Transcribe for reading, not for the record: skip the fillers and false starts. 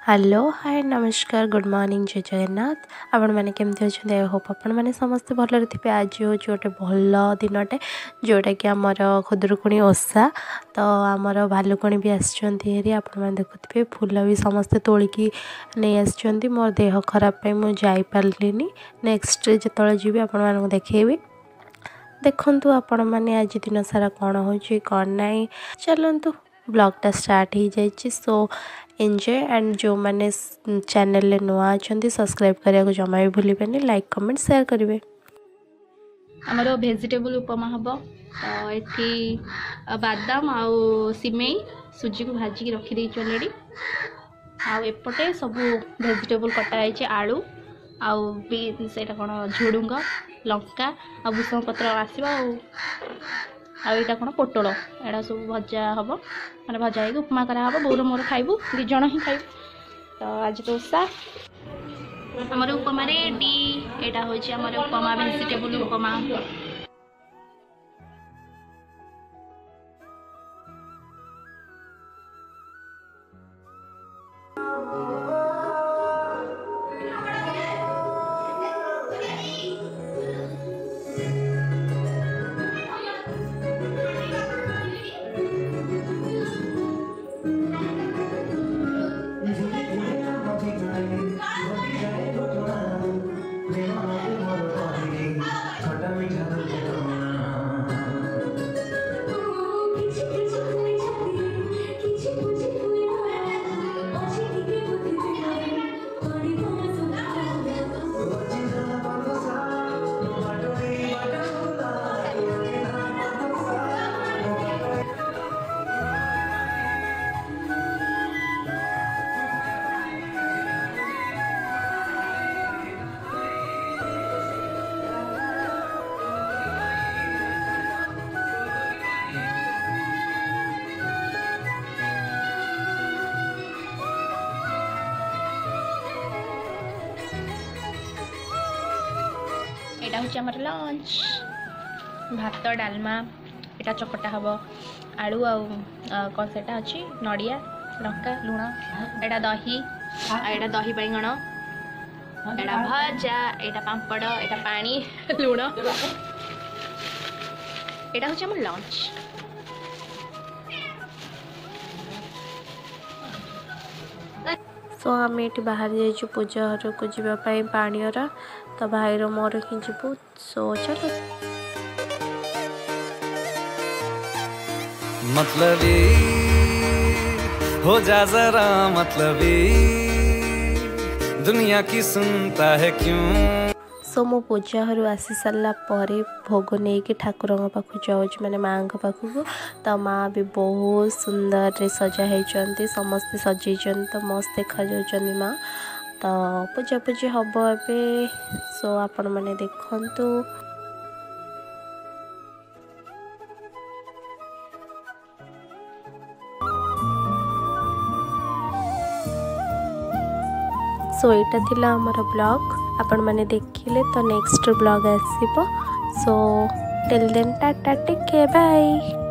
Hello hi नमस्कार good morning जय जगन्नाथ आपण मैंने केमती अच्छा आई होप आपण मैंने समस्ते भल थे। आज हूँ गोटे भल दिनटे जोटा कि आमर खुदुरुकुणी ओषा तो आमर भालुकुणी भी आसरी आपण मैंने देखुए फूल भी समस्ते तोलिकी नहीं आसछंती। मोर देह खराब पे मुझे जापारे नेक्स्ट जो जी आपण मानक देखी देखु आपण मैंने आज दिन सारा कौन हो कौन ना चलतु ब्लॉगटा स्टार्ट हो जाए। सो एंजॉय एंड जो मैंने चैनल नुआ अच्छा सब्सक्राइब करने को जमा भी भूलें लाइक कमेंट शेयर करेंगे। आमर भेजिटेबल उपमा हम तो ये बादाम आउ सिमेई सुजी को भाजिकी रखीदे अलरेडी आपटे सब भेजिटेबल कटाई आलू आउ से कौन झुडुंग लंका आ भूषण पत्र आसवा आईटा कौन पोटल एटा सब भजा हम मैंने भजा हो उपमा कराब बोर मोर खाइबू दिज ही खाइबू। तो आज तो ओषा आमर उपमा रेडी यहाँ हूँ उपमा भेजिटेबल उपमा। यहाँ हूँ आमर लंच भात डालमा यहाँ चकटा हम आलू कौन से अच्छी नड़िया लंका लुण यहाँ दही यहाँ दही बैगण यहाँ भजा यहाँ पापड़ यहाँ पानी लुण यहाँ हूँ आम लंच। सो आम ये बाहर जाइए पूजा घर को जीवाई पाणीरा तो भाईर मोर ही जीवु। सो चलो मतलबी हो जा जरा मतलबी दुनिया की सुनता है क्यों। सो मो पूजा घर आसी सारा भोग नहीं कि ठाकुर पाखु जाऊँ मैंने माँ पाखक तो माँ भी बहुत सुंदर रे सजा होती समस्ते सजेचन तो मस्त देखा जाऊँ माँ तो पूजा पूजी हम ए। सो आपण मैंने देखंतु सो यहाँ थिला हमर ब्लॉग आपण मैंने देखिले तो नेक्स्ट ब्लॉग आसीबो। So till then tata take care bye.